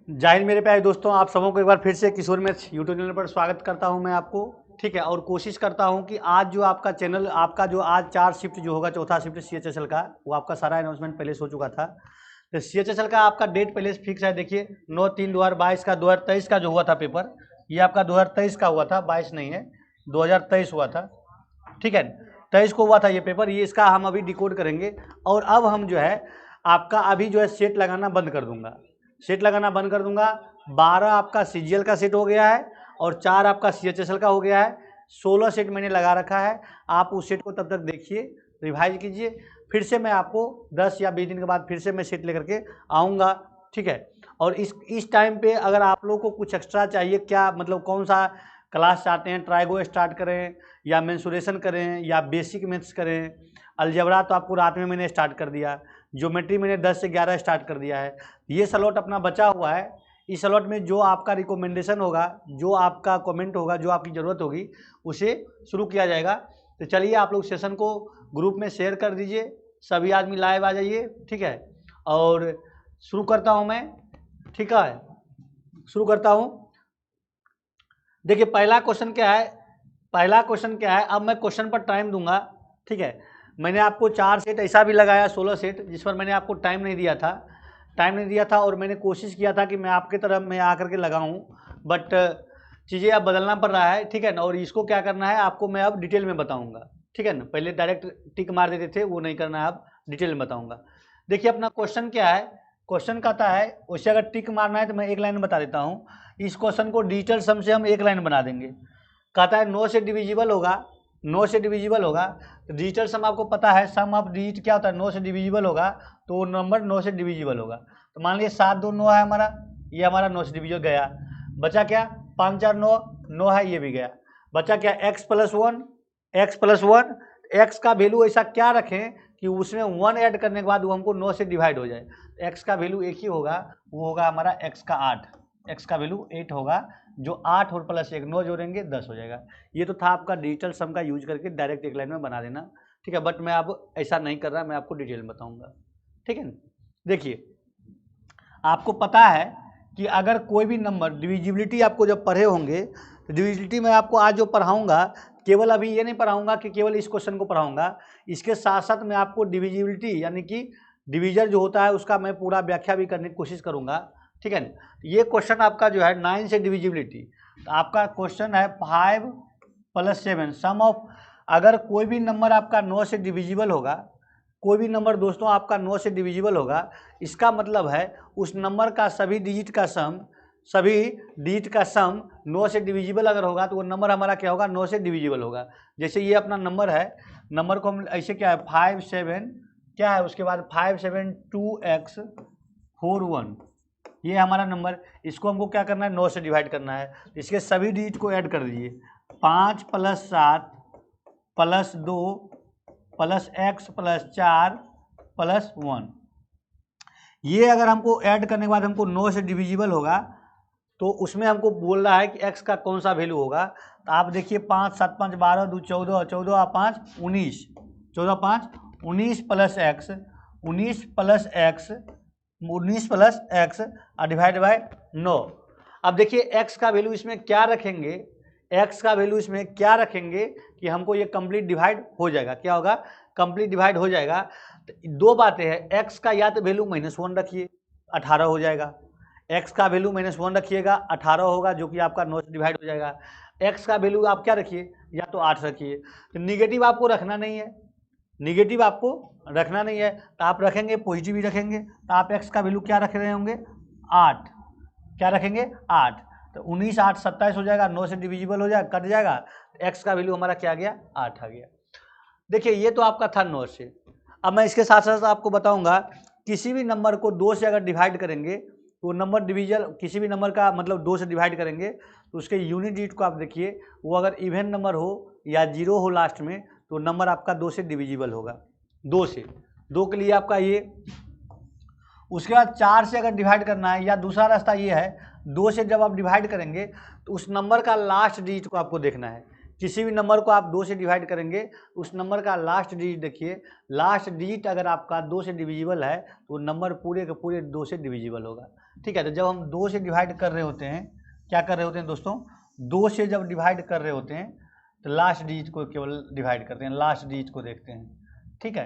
जय हिंद मेरे प्यारे दोस्तों, आप सबों को एक बार फिर से किशोर मैथ्स यूट्यूब चैनल पर स्वागत करता हूं मैं आपको। ठीक है, और कोशिश करता हूं कि आज जो आपका चैनल आपका जो आज 4 शिफ्ट जो होगा, चौथा शिफ्ट CHSL का, वो आपका सारा अनाउंसमेंट पहले हो चुका था। तो CHSL का आपका डेट पहले फिक्स है। देखिए 9/3/2022 का 2023 का जो हुआ था पेपर, ये आपका 2023 का हुआ था, 22 नहीं है, 2023 हुआ था। ठीक है, 23 को हुआ था ये पेपर। ये इसका हम अभी डिकोड करेंगे और अब हम जो है आपका अभी जो है सेट लगाना बंद कर दूंगा। सेट लगाना बंद कर दूंगा। 12 आपका CGL का सेट हो गया है और 4 आपका CHSL का हो गया है। 16 सेट मैंने लगा रखा है। आप उस सेट को तब तक देखिए, रिवाइज कीजिए। फिर से मैं आपको 10 या 20 दिन के बाद फिर से मैं सेट लेकर के आऊँगा। ठीक है, और इस टाइम पे अगर आप लोगों को कुछ एक्स्ट्रा चाहिए, क्या मतलब कौन सा क्लास चाहते हैं, ट्राइगो स्टार्ट करें या मेंसुरेशन करें या बेसिक मैथ्स करें। अलजेब्रा तो आपको रात में मैंने स्टार्ट कर दिया, ज्योमेट्री मैंने 10 से 11 स्टार्ट कर दिया है। ये स्लॉट अपना बचा हुआ है। इस स्लॉट में जो आपका रिकमेंडेशन होगा, जो आपका कमेंट होगा, जो आपकी ज़रूरत होगी, उसे शुरू किया जाएगा। तो चलिए आप लोग सेशन को ग्रुप में शेयर कर दीजिए, सभी आदमी लाइव आ जाइए। ठीक है, और शुरू करता हूँ मैं। ठीक है, शुरू करता हूँ। देखिए पहला क्वेश्चन क्या है, अब मैं क्वेश्चन पर टाइम दूंगा। ठीक है, मैंने आपको 4 सेट ऐसा भी लगाया, 16 सेट, जिस पर मैंने आपको टाइम नहीं दिया था और मैंने कोशिश किया था कि मैं आपके तरफ में आकर के लगाऊं, बट चीज़ें अब बदलना पड़ रहा है। ठीक है ना, और इसको क्या करना है आपको मैं अब डिटेल में बताऊंगा। ठीक है ना, पहले डायरेक्ट टिक मार देते थे, वो नहीं करना है, अब डिटेल में बताऊंगा। देखिए अपना क्वेश्चन क्या है, क्वेश्चन कहता है, वैसे अगर टिक मारना है तो मैं एक लाइन बता देता हूँ। इस क्वेश्चन को डिजिटल सम से हम एक लाइन बना देंगे। कहता है 9 से डिविजिबल होगा, 9 से डिविजिबल होगा। तो डिजिटल सम आपको पता है, सम ऑफ डिजिट क्या होता है, 9 से डिविजिबल होगा तो नंबर 9 से डिविजिबल होगा। तो मान लीजिए 7 2 9 है हमारा, ये हमारा 9 से डिविजिबल गया। बचा क्या, 5 4 9, 9 है, ये भी गया। बचा क्या, x + 1, x का वैल्यू ऐसा क्या रखें कि उसमें 1 ऐड करने के बाद वो हमको 9 से डिवाइड हो जाए। x का वैल्यू एक ही होगा, वो होगा हमारा x का 8, x का वैल्यू 8 होगा, जो 8 और प्लस 1 9 जोड़ेंगे 10 हो जाएगा। ये तो था आपका डिजिटल सम का यूज करके डायरेक्ट एक लाइन में बना देना। ठीक है, बट मैं अब ऐसा नहीं कर रहा, मैं आपको डिटेल में बताऊंगा। ठीक है, देखिए आपको पता है कि अगर कोई भी नंबर डिविजिबिलिटी आपको जब पढ़े होंगे, तो डिविजिबिलिटी में आपको आज जो पढ़ाऊंगा, केवल अभी ये नहीं पढ़ाऊंगा कि केवल इस क्वेश्चन को पढ़ाऊंगा, इसके साथ साथ मैं आपको डिविजिबिलिटी यानी कि डिवीजन जो होता है उसका मैं पूरा व्याख्या भी करने की कोशिश करूंगा। ठीक है, ये क्वेश्चन आपका जो है 9 से डिविजिबिलिटी, तो आपका क्वेश्चन है 5 + 7 सम ऑफ, अगर कोई भी नंबर आपका 9 से डिविजिबल होगा, कोई भी नंबर दोस्तों आपका 9 से डिविजिबल होगा, इसका मतलब है उस नंबर का सभी डिजिट का सम 9 से डिविजिबल अगर होगा तो वो नंबर हमारा क्या होगा, 9 से डिविजिबल होगा। जैसे ये अपना नंबर है, नंबर को हम ऐसे क्या है 5 7 क्या है, उसके बाद 5 7 2x 4 1, ये हमारा नंबर, इसको हमको क्या करना है, 9 से डिवाइड करना है। इसके सभी डिजिट को ऐड कर दीजिए, 5 + 7 + 2 + x + 4 + 1, ये अगर हमको ऐड करने के बाद हमको 9 से डिविजिबल होगा, तो उसमें हमको बोल रहा है कि x का कौन सा वैल्यू होगा। तो आप देखिए 5 7 5 12 2 14, 14 5 19, 14 5 19 + x, 19 + x डिवाइड बाय 9। अब देखिए x का वैल्यू इसमें क्या रखेंगे, x का वैल्यू इसमें क्या रखेंगे कि हमको ये कंप्लीट डिवाइड हो जाएगा। क्या होगा, कंप्लीट डिवाइड हो जाएगा। तो दो बातें हैं, x का या तो वैल्यू -1 रखिए, 18 हो जाएगा। x का वैल्यू -1 रखिएगा, 18 होगा, जो कि आपका 9 से डिवाइड हो जाएगा। x का वैल्यू आप क्या रखिए, या तो 8 रखिए। तो निगेटिव आपको रखना नहीं है, निगेटिव आपको रखना नहीं है, तो आप रखेंगे पॉजिटिव ही रखेंगे। तो आप x का वैल्यू क्या रख रहे होंगे, 8, क्या रखेंगे 8। तो 19 8 27 हो जाएगा, 9 से डिविजिबल हो जाएगा, कट जाएगा, तो x का वैल्यू हमारा क्या आ गया, 8 आ गया। देखिए ये तो आपका था 9 से। अब मैं इसके साथ साथ आपको बताऊंगा, किसी भी नंबर को 2 से अगर डिवाइड करेंगे तो नंबर डिविजन, किसी भी नंबर का मतलब 2 से डिवाइड करेंगे तो उसके यूनिट डिजिट को आप देखिए, वो अगर इवन नंबर हो या 0 हो लास्ट में, तो नंबर आपका 2 से डिविजिबल होगा। 2 से, 2 के लिए आपका ये। उसके बाद 4 से अगर डिवाइड करना है, या दूसरा रास्ता ये है, 2 से जब आप डिवाइड करेंगे तो उस नंबर का लास्ट डिजिट को आपको देखना है किसी भी नंबर को आप 2 से डिवाइड करेंगे, उस नंबर का लास्ट डिजिट देखिए, लास्ट डिजिट अगर आपका 2 से डिविजिबल है तो नंबर पूरे के पूरे 2 से डिविजिबल होगा। ठीक है, तो जब हम 2 से डिवाइड कर रहे होते हैं, क्या कर रहे होते हैं दोस्तों, 2 से जब डिवाइड कर रहे होते हैं तो लास्ट डिजिट को केवल डिवाइड करते हैं, लास्ट डिजिट को देखते हैं। ठीक है,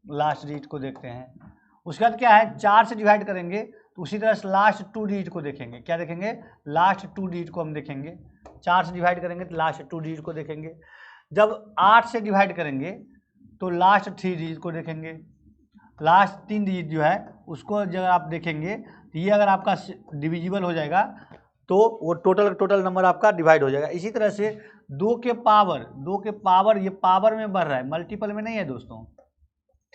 लास्ट डिजिट को देखते हैं। उसके बाद क्या है, 4 से डिवाइड करेंगे तो उसी तरह से लास्ट 2 डिजिट को देखेंगे। क्या देखेंगे, लास्ट 2 डिजिट को हम देखेंगे। 4 से डिवाइड करेंगे तो लास्ट 2 डिजिट को देखेंगे। जब 8 से डिवाइड करेंगे तो लास्ट 3 डिजिट को देखेंगे। लास्ट 3 डिजिट जो है उसको जब आप देखेंगे तो ये अगर आपका डिविजिबल हो जाएगा तो वो टोटल नंबर आपका डिवाइड हो जाएगा। इसी तरह से 2 के पावर ये पावर में बढ़ रहा है, मल्टीपल में नहीं है दोस्तों।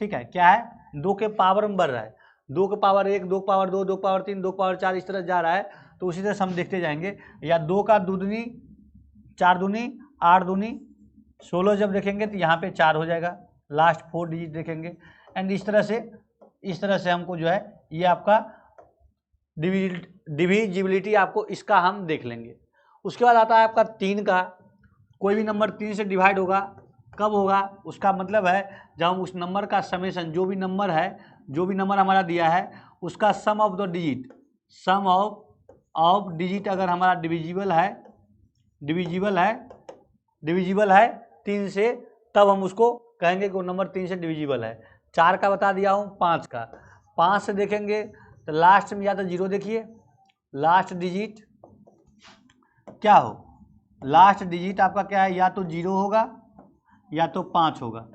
ठीक है, क्या है, 2 के पावर में बढ़ रहा है। 2 के पावर 1, 2 के पावर 2, 2 के पावर 3, 2 के पावर 4 इस तरह जा रहा है। तो उसी तरह से हम देखते जाएंगे, या 2 का 2 दूनी 4 दूनी 8 दूनी 16 जब देखेंगे तो यहाँ पे 4 हो जाएगा, लास्ट 4 डिजिट देखेंगे। एंड इस तरह से हमको जो है ये आपका डिविजिबिलिटी आपको इसका हम देख लेंगे। उसके बाद आता है आपका 3 का। कोई भी नंबर 3 से डिवाइड होगा, कब होगा, उसका मतलब है जब हम उस नंबर का समेशन, जो भी नंबर हमारा दिया है उसका sum of the digit, sum of digit अगर हमारा डिविजिबल है 3 से, तब हम उसको कहेंगे कि वो नंबर 3 से डिविजिबल है। 4 का बता दिया हूँ, 5 का, 5 से देखेंगे तो लास्ट में या तो 0 देखिए, लास्ट डिजिट क्या हो, लास्ट डिजिट आपका क्या है, या तो 0 होगा या तो 5 होगा।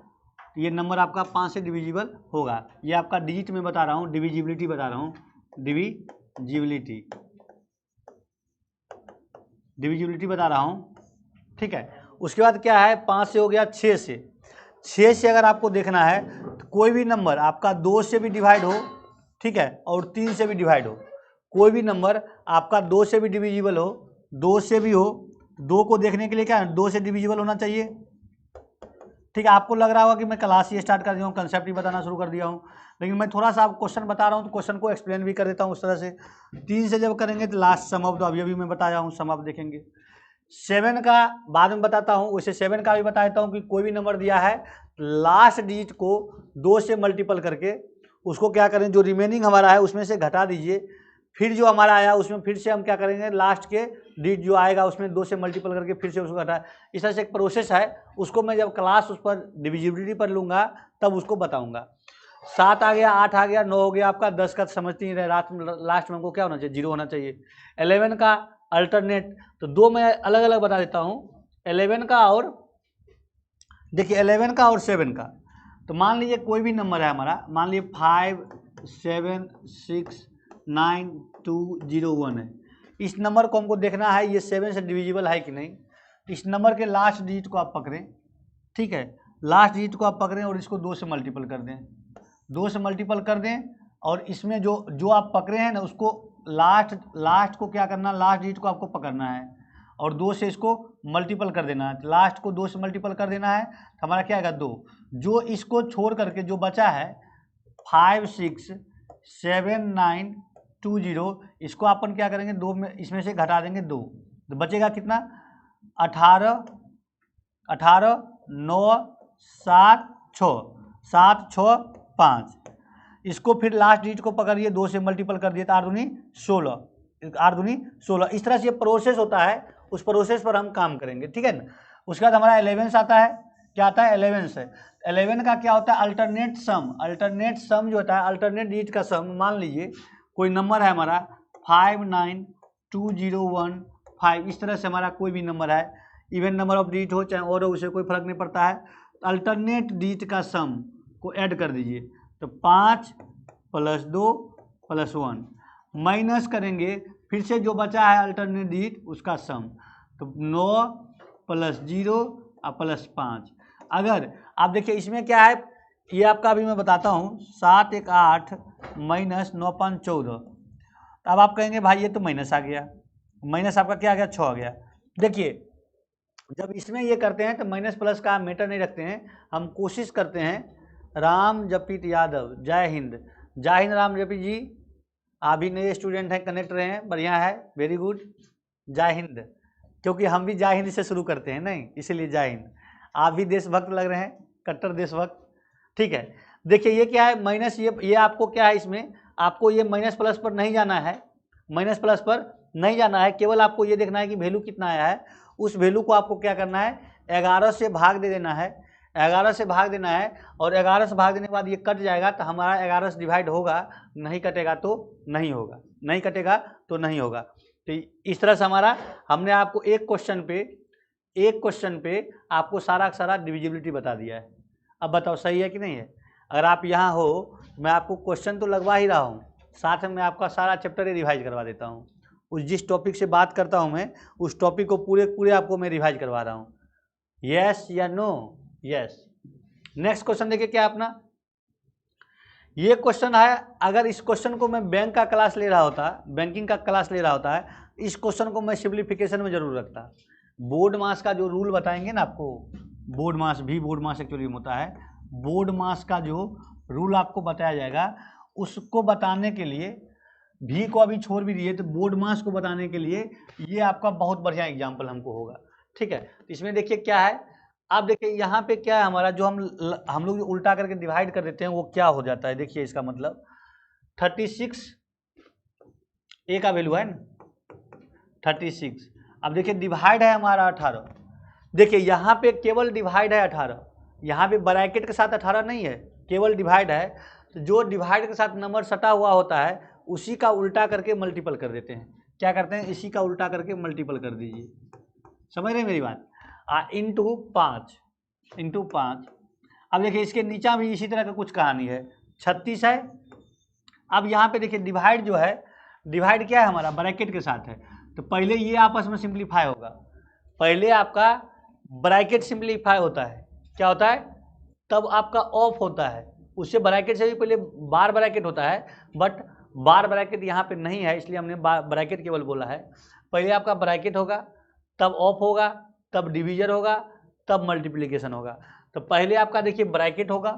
ये नंबर आपका 5 से डिविजिबल होगा। ये आपका डिजिट में बता रहा हूँ, डिविजिबिलिटी बता रहा हूँ, डिविजिबिलिटी बता रहा हूँ। ठीक है, उसके बाद क्या है, 5 से हो गया 6 से। 6 से अगर आपको देखना है तो कोई भी नंबर आपका 2 से भी डिवाइड हो, ठीक है, और 3 से भी डिवाइड हो, कोई भी नंबर आपका 2 से भी डिविजिबल हो, 2 से भी हो, 2 को देखने के लिए क्या है, 2 से डिविजिबल होना चाहिए। ठीक है, आपको लग रहा होगा कि मैं क्लास ही स्टार्ट कर दिया हूँ, कंसेप्ट ही बताना शुरू कर दिया हूँ, लेकिन मैं थोड़ा सा आपको क्वेश्चन बता रहा हूँ तो क्वेश्चन को एक्सप्लेन भी कर देता हूँ उस तरह से। 3 से जब करेंगे तो लास्ट सम ऑफ, तो अभी मैं बताया हूँ, सम ऑफ देखेंगे। 7 का बाद में बताता हूँ, वैसे 7 का भी बता देता हूँ कि कोई भी नंबर दिया है, लास्ट डिजिट को 2 से मल्टीपल करके उसको क्या करें, जो रिमेनिंग हमारा है उसमें से घटा दीजिए, फिर जो हमारा आया उसमें फिर से हम क्या करेंगे, लास्ट के डिजिट जो आएगा उसमें 2 से मल्टीपल करके फिर से उसको घटा। इस तरह से एक प्रोसेस है, उसको मैं जब क्लास उस पर डिविजिबिलिटी पर लूँगा तब उसको बताऊँगा। 7 आ गया, 8 आ गया, 9 हो गया आपका, 10 का समझते ही रहे, लास्ट में हमको क्या होना चाहिए, 0 होना चाहिए। 11 का अल्टरनेट, तो 2 मैं अलग अलग बता देता हूँ, 11 का और देखिए 11 का और 7 का। तो मान लीजिए कोई भी नंबर है हमारा, मान लीजिए 5 7 6 9 2 0 1 है। इस नंबर को हमको देखना है ये 7 से डिविजिबल है कि नहीं। इस नंबर के लास्ट डिजिट को आप पकड़ें, ठीक है, लास्ट डिजिट को आप पकड़ें और इसको 2 से मल्टीपल कर दें, 2 से मल्टीपल कर दें, और इसमें जो आप पकड़े हैं ना उसको लास्ट को क्या करना, लास्ट डिजिट को आपको पकड़ना है और 2 से इसको मल्टीपल कर देना है। लास्ट को 2 से मल्टीपल कर देना है तो हमारा क्या आएगा 2। जो इसको छोड़ करके जो बचा है 5 6 7 9 2 0, इसको अपन क्या करेंगे, 2 में इसमें से घटा देंगे 2, तो बचेगा कितना, 18 9 7 6 7 6 5। इसको फिर लास्ट डिजिट को पकड़िए, 2 से मल्टीपल कर दिए तो 8 दूनी 16, 8 दूनी 16। इस तरह से ये प्रोसेस होता है, उस प्रोसेस पर हम काम करेंगे, ठीक है ना। उसके बाद हमारा 11 आता है, क्या आता है, 11 है। 11 का क्या होता है, अल्टरनेट सम। अल्टरनेट सम जो होता है, अल्टरनेट डिजिट का सम। मान लीजिए कोई नंबर है हमारा 5 9 2 0 1 5, इस तरह से हमारा कोई भी नंबर है, इवन नंबर ऑफ डिजिट हो चाहे और हो, उसे कोई फर्क नहीं पड़ता है। अल्टरनेट डिजिट का सम को ऐड कर दीजिए, तो 5 + 2 + 1 माइनस करेंगे, फिर से जो बचा है अल्टरनेट डिजिट उसका सम, तो 9 + 0 और +5। अगर आप देखिए इसमें क्या है, ये आपका अभी मैं बताता हूँ, 7 1 8 - 9 5 14। अब आप कहेंगे भाई ये तो माइनस आ गया, माइनस आपका क्या आ गया, 6 आ गया। देखिए जब इसमें ये करते हैं तो माइनस प्लस का मैटर नहीं रखते हैं, हम कोशिश करते हैं। राम जपित यादव, जय हिंद, जय हिंद राम जपित जी, आप भी नए स्टूडेंट हैं, कनेक्ट रहे हैं, बढ़िया है, वेरी गुड, जय हिंद। क्योंकि हम भी जय हिंद से शुरू करते हैं नहीं, इसीलिए जय हिंद। आप भी देशभक्त लग रहे हैं, कट्टर देशभक्त। ठीक है, देखिए ये क्या है माइनस, ये आपको क्या है, इसमें आपको ये माइनस प्लस पर नहीं जाना है, माइनस प्लस पर नहीं जाना है, केवल आपको ये देखना है कि वैल्यू कितना आया है। उस वैल्यू को आपको क्या करना है, 11 से भाग दे देना है, 11 से भाग देना है, और 11 से भाग देने के बाद ये कट जाएगा तो हमारा 11 से डिवाइड होगा, नहीं कटेगा तो नहीं होगा, नहीं कटेगा तो नहीं होगा। तो इस तरह से हमारा, हमने आपको एक क्वेश्चन पे आपको सारा का सारा डिविजिबिलिटी बता दिया है। अब बताओ सही है कि नहीं है। अगर आप यहाँ हो, मैं आपको क्वेश्चन तो लगवा ही रहा हूँ, साथ में मैं आपका सारा चैप्टर ही रिवाइज करवा देता हूँ। उस जिस टॉपिक से बात करता हूँ मैं, उस टॉपिक को पूरे आपको मैं रिवाइज करवा रहा हूँ। यस या नो? यस। नेक्स्ट क्वेश्चन देखिए क्या अपना, ये क्वेश्चन है। अगर इस क्वेश्चन को मैं बैंक का क्लास ले रहा होता, बैंकिंग का क्लास ले रहा होता है, इस क्वेश्चन को मैं सिंप्लीफिकेशन में जरूर रखता। बोर्ड मास का जो रूल बताएंगे ना आपको, बोर्ड मास भी, बोर्ड मास एक्चुअली होता है, बोर्ड मास का जो रूल आपको बताया जाएगा, उसको बताने के लिए भी को अभी छोड़ भी दिए, तो बोर्ड मास को बताने के लिए ये आपका बहुत बढ़िया एग्जाम्पल हमको होगा। ठीक है, इसमें देखिए क्या है, आप देखिए यहाँ पे क्या है हमारा, जो हम लोग उल्टा करके डिवाइड कर देते हैं वो क्या हो जाता है। देखिए इसका मतलब 36 ए का वैल्यू है ना 36। अब देखिए डिवाइड है हमारा 18। देखिए यहाँ पे केवल डिवाइड है 18, यहाँ पे ब्रैकेट के साथ 18 नहीं है, केवल डिवाइड है। तो जो डिवाइड के साथ नंबर सटा हुआ होता है उसी का उल्टा करके मल्टीपल कर देते हैं। क्या करते हैं, इसी का उल्टा करके मल्टीपल कर दीजिए, समझ रहे हैं मेरी बात। इंटू 5। अब देखिए इसके नीचा भी इसी तरह का कुछ कहानी है, 36 है। अब यहाँ पे देखिए डिवाइड जो है, डिवाइड क्या है हमारा, ब्रैकेट के साथ है, तो पहले ये आपस में सिंप्लीफाई होगा। पहले आपका ब्रैकेट सिंप्लीफाई होता है, क्या होता है, तब आपका ऑफ होता है। उससे ब्रैकेट से भी पहले बार ब्रैकेट होता है, बट बार ब्रैकेट यहाँ पे नहीं है, इसलिए हमने ब्रैकेट केवल बोला है। पहले आपका ब्रैकेट होगा, तब ऑफ होगा, तब डिवीजन होगा, तब मल्टीप्लिकेशन होगा। तो पहले आपका देखिए ब्रैकेट होगा,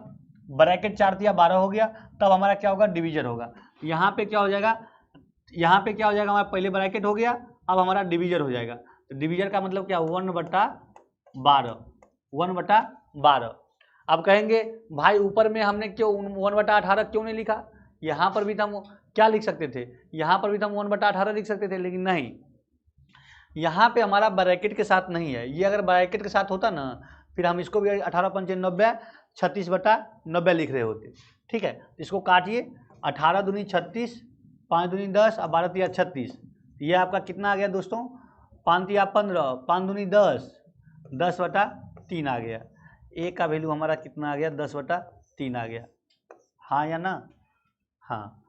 ब्रैकेट 4 या 12 हो गया, तब हमारा क्या होगा, डिवीजन होगा। यहाँ पे क्या हो जाएगा, यहाँ पे क्या हो जाएगा, हमारा पहले ब्रैकेट हो गया, अब हमारा डिवीजन हो जाएगा। तो डिवीजन का मतलब क्या, 1/12। अब कहेंगे भाई ऊपर में हमने क्यों 1/18 क्यों नहीं लिखा, यहाँ पर भी तो हम क्या लिख सकते थे, यहाँ पर भी तो हम 1/18 लिख सकते थे, लेकिन नहीं, यहाँ पे हमारा ब्रैकेट के साथ नहीं है। ये अगर ब्रैकेट के साथ होता ना, फिर हम इसको भी 18 पंचे 90, 36/90 लिख रहे होते। ठीक है, इसको काटिए, 18 दूनी 36, 5 दूनी 10 और 12 तिया 36। ये आपका कितना आ गया दोस्तों, 5 तिया 15, 5 दूनी 10, 10/3 आ गया। ए का वैल्यू हमारा कितना आ गया, 10/3 आ गया। हाँ या ना? हाँ।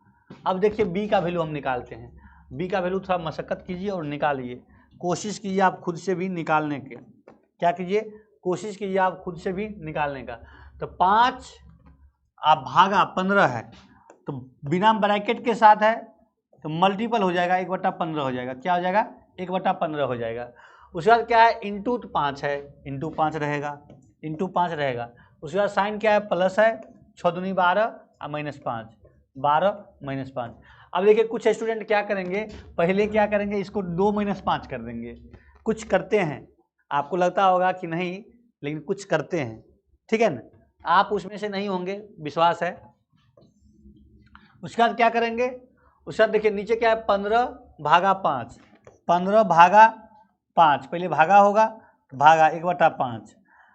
अब देखिए बी का वैल्यू हम निकालते हैं। बी का वैल्यू थोड़ा मशक्कत कीजिए और निकालिए, कोशिश कीजिए आप खुद से भी निकालने के। क्या कीजिए, कोशिश कीजिए आप खुद से भी निकालने का। तो 5 आप भागा 15 है, तो बिना ब्रैकेट के साथ है तो मल्टीपल हो जाएगा, 1/15 हो जाएगा। क्या हो जाएगा, 1/15 हो जाएगा। उसके बाद क्या है, इंटू 5 है, इंटू 5 रहेगा, इंटू 5 रहेगा। उसके बाद साइन क्या है, प्लस है, 6 दूनी 12 और -5, 12 -5। अब देखिए कुछ स्टूडेंट क्या करेंगे, पहले क्या करेंगे, इसको 2 - 5 कर देंगे। कुछ करते हैं, आपको लगता होगा कि नहीं, लेकिन कुछ करते हैं। ठीक है ना, आप उसमें से नहीं होंगे, विश्वास है। उसके बाद क्या करेंगे, उसके बाद देखिए नीचे क्या है, 15/5, 15/5, पहले भागा होगा, भागा 1/5।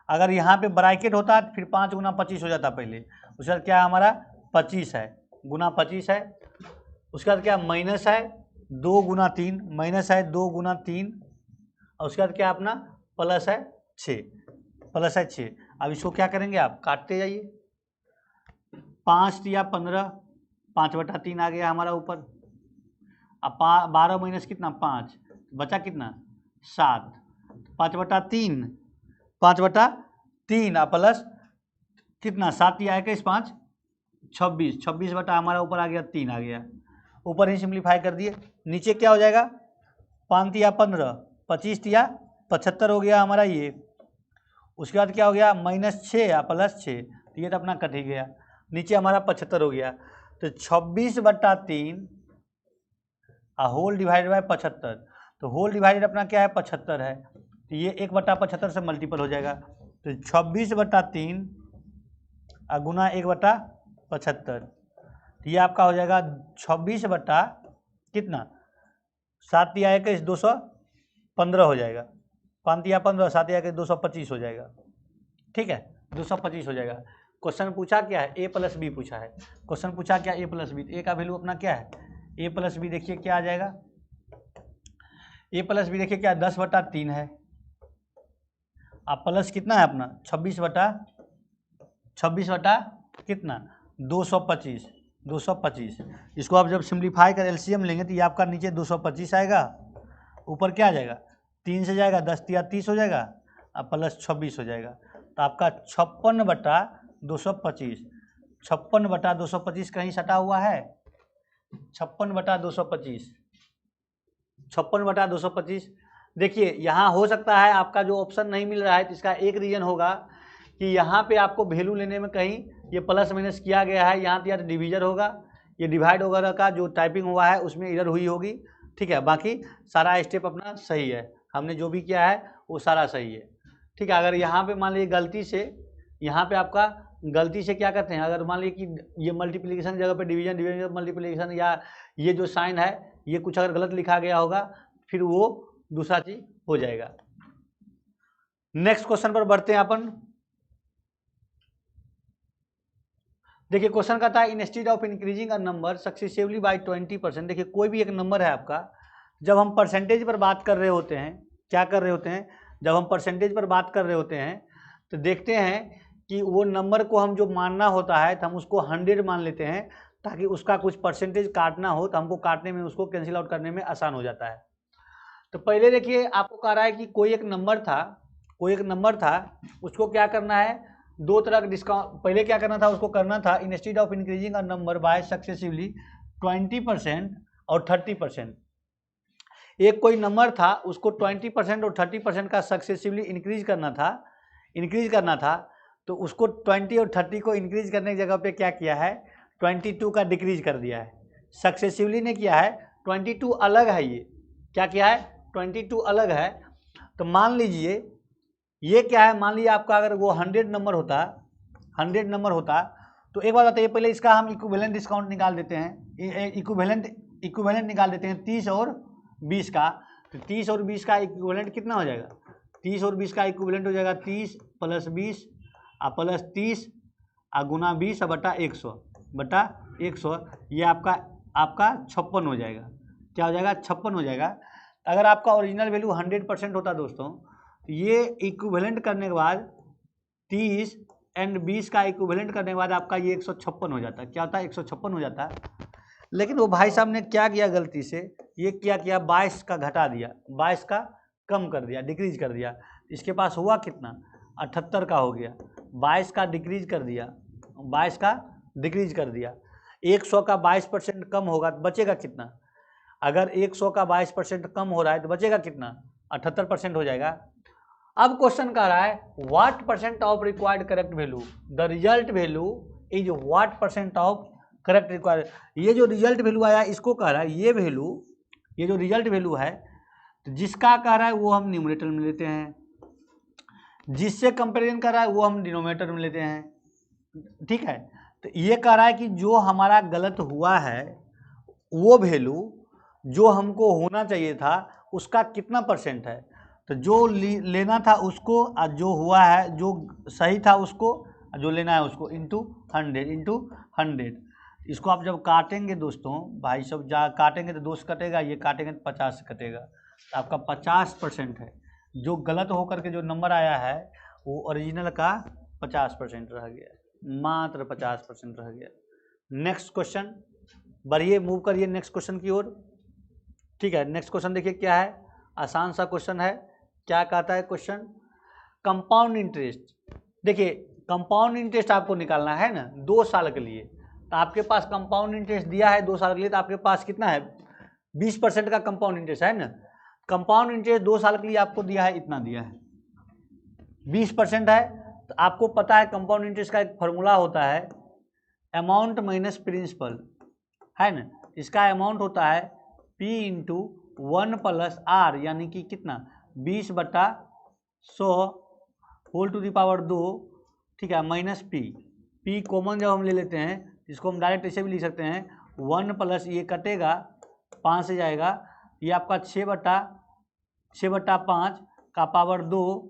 अगर यहाँ पे ब्रैकेट होता तो फिर 5 × 25 हो जाता पहले। उसके बाद क्या हमारा 25 है, गुना 25 है। उसके बाद क्या माइनस है, 2 × 3, माइनस है 2 × 3, और उसके बाद क्या अपना प्लस है 6, प्लस है 6। अब इसको क्या करेंगे, आप काटते जाइए, 5 तिया 15, 5/3 आ गया हमारा ऊपर। अब 12 माइनस कितना 5, बचा कितना 7, 5/3, 5/3 प्लस कितना 7 या 5, 26, 26 बटा हमारा ऊपर आ गया 3 आ गया, ऊपर ही सिंप्लीफाई कर दिए। नीचे क्या हो जाएगा, 5 तिया 15, 25 तिया 75 हो गया हमारा ये। उसके बाद क्या हो गया, -6 या +6, तो ये तो अपना कट ही गया। नीचे हमारा 75 हो गया, तो 26/3 होल डिवाइड बाय 75। तो होल डिवाइडेड अपना क्या है 75 है, तो ये 1/75 से मल्टीपल हो जाएगा, तो 26/3 गुना 1/75, तो ये आपका हो जाएगा 26 बटा कितना 7 या 21 215 हो जाएगा, 5 या 15 7 या 21 225 हो जाएगा। ठीक है 225 हो जाएगा। क्वेश्चन पूछा क्या है a प्लस बी पूछा है, क्वेश्चन पूछा क्या a प्लस बी, a का वैल्यू अपना क्या है a प्लस बी, देखिए क्या आ जाएगा a प्लस बी, देखिए क्या 10/3 है, अब प्लस कितना है अपना 26 बटा कितना 225, इसको आप जब सिंप्लीफाई कर एलसीएम लेंगे तो ये आपका नीचे 225 आएगा, ऊपर क्या आ जाएगा 3 से जाएगा 10 या 30 हो जाएगा, अब प्लस 26 हो जाएगा, तो आपका 56/225, 56/225 कहीं सटा हुआ है 56/225, 56/225। देखिए यहाँ हो सकता है आपका जो ऑप्शन नहीं मिल रहा है, तो इसका एक रीजन होगा कि यहाँ पे आपको वैल्यू लेने में कहीं ये प्लस माइनस किया गया है, यहाँ तो या डिवीजन होगा, ये डिवाइड वगैरह का जो टाइपिंग हुआ है उसमें एरर हुई होगी। ठीक है, बाकी सारा स्टेप अपना सही है, हमने जो भी किया है वो सारा सही है। ठीक है, अगर यहाँ पे मान लीजिए गलती से, यहाँ पे आपका गलती से क्या करते हैं, अगर मान लीजिए कि ये मल्टीप्लिकेशन जगह पे डिवीजन, डिवीजन मल्टीप्लिकेशन, या ये जो साइन है ये कुछ अगर गलत लिखा गया होगा, फिर वो दूसरा चीज हो जाएगा। नेक्स्ट क्वेश्चन पर बढ़ते हैं अपन। देखिए क्वेश्चन कहता है instead of increasing a number successively by 20%। देखिए कोई भी एक नंबर है आपका, जब हम परसेंटेज पर बात कर रहे होते हैं, क्या कर रहे होते हैं, जब हम परसेंटेज पर बात कर रहे होते हैं तो देखते हैं कि वो नंबर को हम जो मानना होता है तो हम उसको 100 मान लेते हैं, ताकि उसका कुछ परसेंटेज काटना हो तो हमको काटने में, उसको कैंसिल आउट करने में आसान हो जाता है। तो पहले देखिए आपको कह रहा है कि कोई एक नंबर था, उसको क्या करना है, दो तरह का डिस्काउंट, पहले क्या करना था, उसको करना था instead of increasing a number by successively 20% और 30%। एक कोई नंबर था उसको 20% और 30% का सक्सेसिवली इंक्रीज करना था, तो उसको 20 और 30 को इंक्रीज करने की जगह पे क्या किया है 22 का डिक्रीज कर दिया है। सक्सेसिवली ने किया है 22 अलग है, ये क्या किया है 22 अलग है। तो मान लीजिए ये क्या है, मान लीजिए आपका अगर वो 100 नंबर होता तो एक बात बताइए, पहले इसका हम इक्विवेलेंट डिस्काउंट निकाल देते हैं, इक्विवेलेंट निकाल देते हैं 30 और 20 का। तो 30 और 20 का इक्विवेलेंट कितना हो जाएगा, 30 और 20 का इक्विवेलेंट हो जाएगा 30 + 20 प्लस 30 गुना 20 बटा 100, ये आपका 56 हो जाएगा। क्या हो जाएगा 56 हो जाएगा। अगर आपका ओरिजिनल वैल्यू 100% होता दोस्तों, तो ये इक्विवेलेंट करने के बाद 30 और 20 का इक्विवेलेंट करने के बाद आपका ये 156 हो जाता है। क्या होता है 156 हो जाता है। लेकिन वो भाई साहब ने क्या किया, गलती से ये क्या किया 22 का घटा दिया, 22 का कम कर दिया, डिक्रीज कर दिया। इसके पास हुआ कितना 78 का हो गया, 22 का डिक्रीज कर दिया, 22 का डिक्रीज कर दिया। 100 का 22% कम होगा तो बचेगा कितना, अगर 100 का 22% कम हो रहा है तो बचेगा कितना 78% हो जाएगा। अब क्वेश्चन कह रहा है what percent of required correct value, the result value is what percent of correct required. ये जो रिजल्ट वैल्यू आया इसको कह रहा है, ये जो रिजल्ट वैल्यू है तो जिसका कह रहा है वो हम न्यूमरेटर में लेते हैं, जिससे कंपेरिजन कर रहा है वो हम डिनोमिनेटर में लेते हैं। ठीक है, तो ये कह रहा है कि जो हमारा गलत हुआ है वो वैल्यू जो हमको होना चाहिए था उसका कितना परसेंट है, तो जो लेना था उसको, जो हुआ है जो सही था उसको, जो लेना है उसको इंटू 100। इसको आप जब काटेंगे दोस्तों, भाई सब जा काटेंगे तो 2 से कटेगा, ये काटेंगे तो 50 से कटेगा, तो आपका 50% है। जो गलत होकर के जो नंबर आया है वो ओरिजिनल का 50% रह गया, मात्र 50% रह गया। नेक्स्ट क्वेश्चन बढ़िए, मूव करिए नेक्स्ट क्वेश्चन की ओर। ठीक है, नेक्स्ट क्वेश्चन देखिए क्या है, आसान सा क्वेश्चन है। क्या कहता है क्वेश्चन, कंपाउंड इंटरेस्ट। देखिए कंपाउंड इंटरेस्ट आपको निकालना है ना 2 साल के लिए, तो आपके पास कंपाउंड इंटरेस्ट दिया है 2 साल के लिए, तो आपके पास कितना है 20% का कंपाउंड इंटरेस्ट है ना। कंपाउंड इंटरेस्ट 2 साल के लिए आपको दिया है, इतना दिया है 20% है। तो आपको पता है कंपाउंड इंटरेस्ट का एक फॉर्मूला होता है अमाउंट माइनस प्रिंसिपल, है ना। इसका अमाउंट होता है P × 1 प्लस आर यानी कि कितना 20/100 होल टू द पावर 2, ठीक है, माइनस पी कॉमन जब हम ले लेते हैं इसको हम डायरेक्ट ऐसे भी लिख सकते हैं 1 प्लस ये कटेगा 5 से जाएगा, ये आपका 6/5 का पावर 2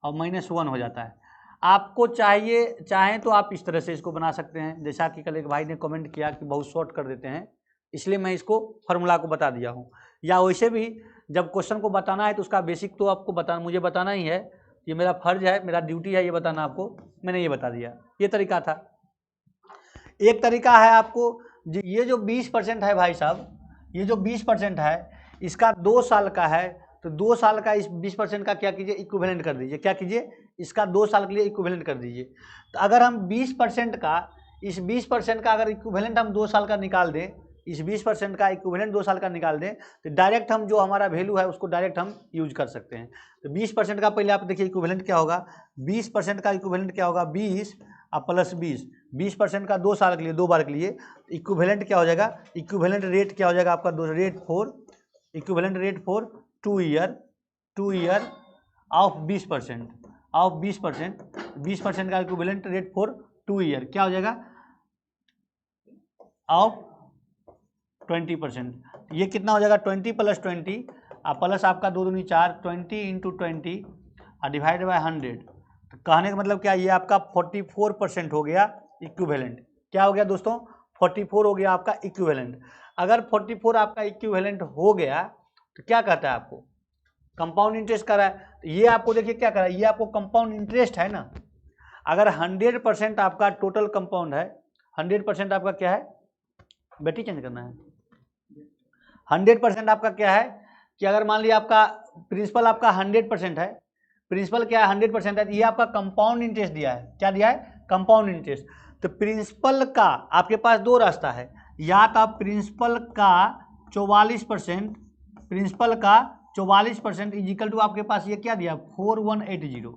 और -1 हो जाता है। आपको चाहें तो आप इस तरह से इसको बना सकते हैं, जैसा कि कल एक भाई ने कमेंट किया कि बहुत शॉर्ट कर देते हैं, इसलिए मैं इसको फार्मूला को बता दिया हूँ। या वैसे भी जब क्वेश्चन को बताना है तो उसका बेसिक तो आपको मुझे बताना ही है, ये मेरा फर्ज है, मेरा ड्यूटी है ये बताना आपको, मैंने ये बता दिया। ये तरीका था। एक तरीका है आपको, ये जो 20% है भाई साहब, ये जो 20% है इसका 2 साल का है, तो 2 साल का इस 20% का क्या कीजिए इक्विवेलेंट कर दीजिए। क्या कीजिए, इसका 2 साल के लिए इक्विवेलेंट कर दीजिए। तो अगर हम 20% का, इस 20% का अगर इक्विवेलेंट हम 2 साल का निकाल दें, इस 20% का इक्विवेलेंट 2 साल का निकाल दें, तो डायरेक्ट हम जो हमारा वैल्यू है उसको डायरेक्ट हम यूज कर सकते हैं। तो 20% का पहले आप देखिए इक्विवेलेंट क्या होगा, 20% का इक्विवेलेंट क्या होगा 20 और प्लस 20% का 2 साल के लिए 2 बार के लिए इक्विवेलेंट क्या हो जाएगा, इक्विवेलेंट रेट क्या हो जाएगा आपका equivalent rate for 2 year of 20% of 20% का इक्विवेलेंट रेट फॉर 2 ईयर क्या हो जाएगा ऑफ 20%। ये कितना हो जाएगा 20 + 20 प्लस आपका 2 दूनी 4, 20 × 20 डिवाइड बाय 100। तो कहने का मतलब क्या, ये आपका 44% हो गया इक्विवेलेंट। क्या हो गया दोस्तों 44 हो गया आपका इक्विवेलेंट। अगर 44 आपका इक्विवेलेंट हो गया तो क्या कहता है आपको, कंपाउंड इंटरेस्ट कर रहा है। तो ये आपको देखिए क्या कर रहा है, ये आपको कंपाउंड इंटरेस्ट है ना। अगर 100% आपका टोटल कंपाउंड है, 100% आपका क्या है, बैटरी चेंज करना है, 100% आपका क्या है कि अगर मान लिया आपका प्रिंसिपल आपका 100% है, प्रिंसिपल क्या है 100% है, ये आपका कंपाउंड इंटरेस्ट दिया है। क्या दिया है, कंपाउंड इंटरेस्ट। तो प्रिंसिपल का आपके पास 2 रास्ता है, या तो आप प्रिंसिपल का 44% इजिकल टू आपके पास ये क्या दिया 4180,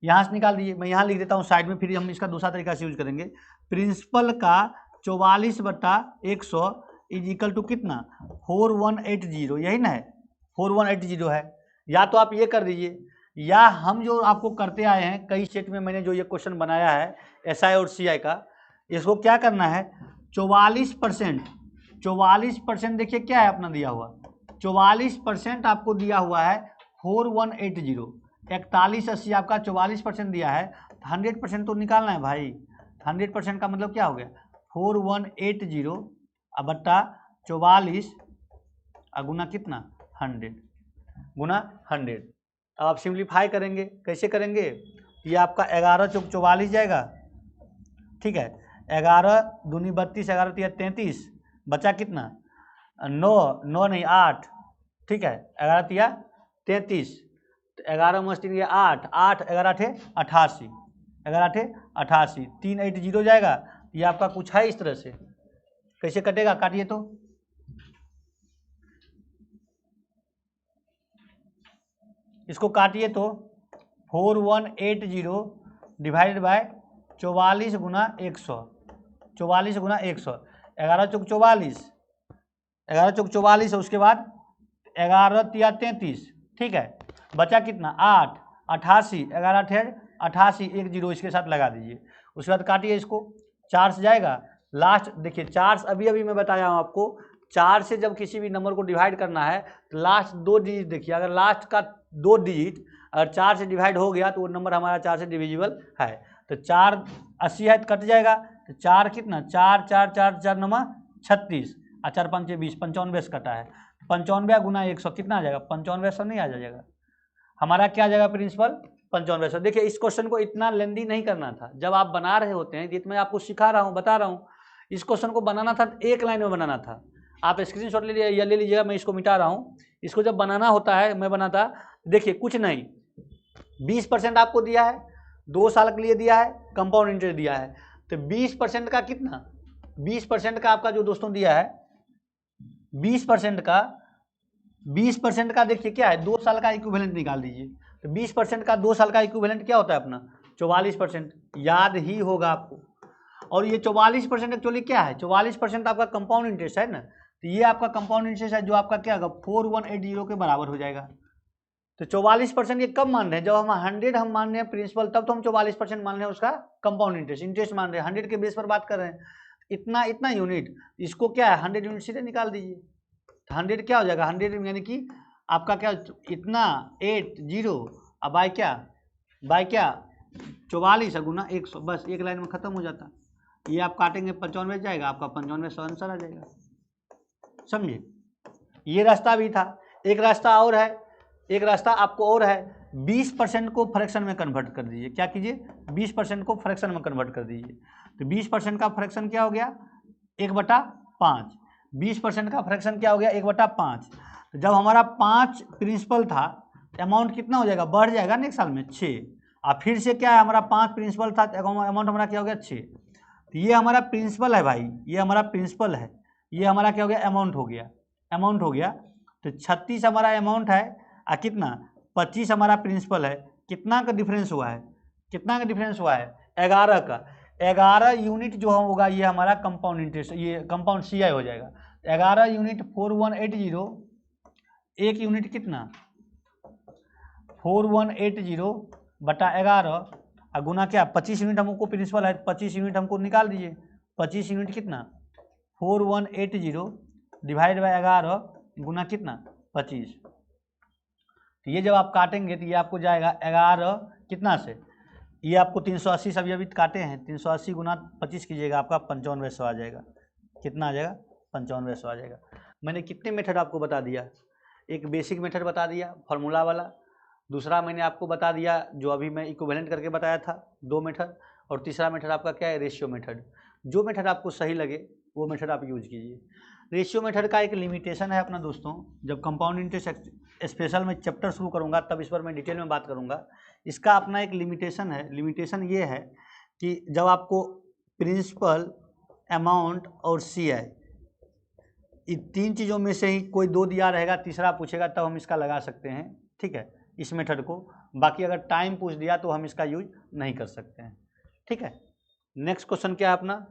यहाँ से निकाल दीजिए। मैं यहाँ लिख देता हूँ साइड में, फिर हम इसका दूसरा तरीका से यूज करेंगे। प्रिंसिपल का 44/100 इजिकल टू कितना 4180, यही ना है 4180 है। या तो आप ये कर दीजिए, या हम जो आपको करते आए हैं कई स्टेट में, मैंने जो ये क्वेश्चन बनाया है SI और CI का, इसको क्या करना है 44% देखिए क्या है अपना दिया हुआ 44% आपको दिया हुआ है 4180, 4180 आपका 44% दिया है, 100% तो निकालना है भाई। 100% का मतलब क्या हो गया 4180 बट्टा 44 गुना कितना 100 गुना 100। अब आप सिंप्लीफाई करेंगे, कैसे करेंगे, ये आपका 11 चौक 44 जाएगा, ठीक है, 11 दूनी 32, 11 तिया 33, बचा कितना 9 नहीं 8, ठीक है, 11 तिया 33, 11 + 3 8, 8 11 × 88, 11 × 88, 380 जाएगा। ये आपका कुछ है इस तरह से, कैसे कटेगा, काटिए तो, इसको काटिए तो 4180 डिवाइडेड बाय 44 गुना 100, 44 गुना 100, 11 चौक 44, 11 चौक 44 है, उसके बाद 11 तिया 33, ठीक है, बचा कितना 8, 88, 11 × 88, 10 इसके साथ लगा दीजिए। उसके बाद काटिए इसको, 4 से जाएगा, लास्ट देखिए 4 अभी मैं बताया हूँ आपको, 4 से जब किसी भी नंबर को डिवाइड करना है तो लास्ट 2 डिजिट देखिए, अगर लास्ट का 2 डिजिट अगर 4 से डिवाइड हो गया तो वो नंबर हमारा 4 से डिविजिबल है। तो 4 80 है तो कट जाएगा, तो 4 कितना 4 4 4 4 9 36 और 4 5 20, 95 से कटा है, 95 गुना 100 कितना आ जाएगा 9500 नहीं आ जाएगा हमारा, क्या आ जाएगा प्रिंसिपल 9500। देखिए इस क्वेश्चन को इतना लेंदी नहीं करना था, जब आप बना रहे होते हैं, जितना मैं आपको सिखा रहा हूँ बता रहा हूँ, इस क्वेश्चन को बनाना था 1 लाइन में बनाना था। आप स्क्रीनशॉट ले लीजिए या ले लीजिएगा, मैं इसको मिटा रहा हूँ। इसको जब बनाना होता है, मैं बनाता, देखिए कुछ नहीं, 20% आपको दिया है, 2 साल के लिए दिया है, कंपाउंड इंटरेस्ट दिया है, तो 20% का कितना 20% का आपका जो दोस्तों दिया है 20% का देखिए क्या है 2 साल का इक्विवेलेंट निकाल दीजिए। तो 20% का 2 साल का इक्विवेलेंट क्या होता है अपना 44%, याद ही होगा आपको। और ये 44% एक्चुअली क्या है 44% आपका कंपाउंड इंटरेस्ट है ना, तो तो ये आपका कंपाउंड इंटरेस्ट है जो आपका क्या होगा 4180 के बराबर हो जाएगा। तो 44% ये कब मान रहे हैं, जब हम 100 हम मान रहे हैं प्रिंसिपल, तब तो हम 44% मान रहे हैं उसका कंपाउंड इंटरेस्ट मान रहे हैं, 100 के बेस पर बात कर रहे हैं। इतना इतना यूनिट, इसको क्या है 100 यूनिट सीधे निकाल दीजिए। तो 100 क्या हो जाएगा 100 यानी कि आपका क्या इतना 80 अब बाय क्या 44 गुना 100, बस एक लाइन में खत्म हो जाता। ये आप काटेंगे 95 जाएगा, आपका 95 आंसर आ जाएगा। समझे, ये रास्ता भी था। एक रास्ता और है, एक रास्ता आपको और है, 20% को फ्रैक्शन में कन्वर्ट कर दीजिए। क्या कीजिए 20% को फ्रैक्शन में कन्वर्ट कर दीजिए। तो 20% का फ्रैक्शन क्या हो गया 1/5। 20% का फ्रैक्शन क्या हो गया 1/5। तो जब हमारा 5 प्रिंसिपल था, अमाउंट कितना हो जाएगा, बढ़ जाएगा नेक्स्ट साल में 6। और फिर से क्या है हमारा 5 प्रिंसिपल था, अमाउंट हमारा क्या हो गया 6। तो ये हमारा प्रिंसिपल है भाई, ये हमारा प्रिंसिपल है, ये हमारा क्या हो गया अमाउंट हो गया। तो 36 हमारा अमाउंट है और कितना 25 हमारा प्रिंसिपल है। कितना का डिफरेंस हुआ है 11 का। 11 यूनिट जो होगा ये हमारा कंपाउंड इंटरेस्ट, ये कंपाउंड CI हो जाएगा। 11 यूनिट 4180, एक यूनिट कितना 4180 बटा 11 और गुना क्या 25 यूनिट हमको प्रिंसिपल है, 25 यूनिट हमको निकाल दीजिए। 25 यूनिट कितना 4180 डिवाइड बाय 11 गुना कितना 25। तो ये जब आप काटेंगे तो ये आपको जाएगा 11 कितना से, ये आपको 380 सब अभी काटे हैं, 380 गुना 25 कीजिएगा, आपका 9500 आ जाएगा। कितना आ जाएगा 9500 आ जाएगा। मैंने कितने मेथड आपको बता दिया, एक बेसिक मेथड बता दिया फार्मूला वाला, दूसरा मैंने आपको बता दिया जो अभी मैं इक्विवेलेंट करके बताया था 2 मेथड, और तीसरा मेथड आपका क्या है रेशियो मेथड। जो मेथड आपको सही लगे वो मेथड आप यूज कीजिए। रेशियो मेथड का एक लिमिटेशन है अपना दोस्तों, जब कंपाउंड इंटरेस्ट स्पेशल में चैप्टर शुरू करूंगा तब इस पर मैं डिटेल में बात करूंगा। इसका अपना एक लिमिटेशन है, लिमिटेशन ये है कि जब आपको प्रिंसिपल, अमाउंट और CI इन 3 चीज़ों में से ही कोई 2 दिया रहेगा, तीसरा पूछेगा तब हम इसका लगा सकते हैं, ठीक है, इस मेथड को। बाकी अगर टाइम पूछ दिया तो हम इसका यूज नहीं कर सकते हैं, ठीक है। नेक्स्ट क्वेश्चन क्या है अपना,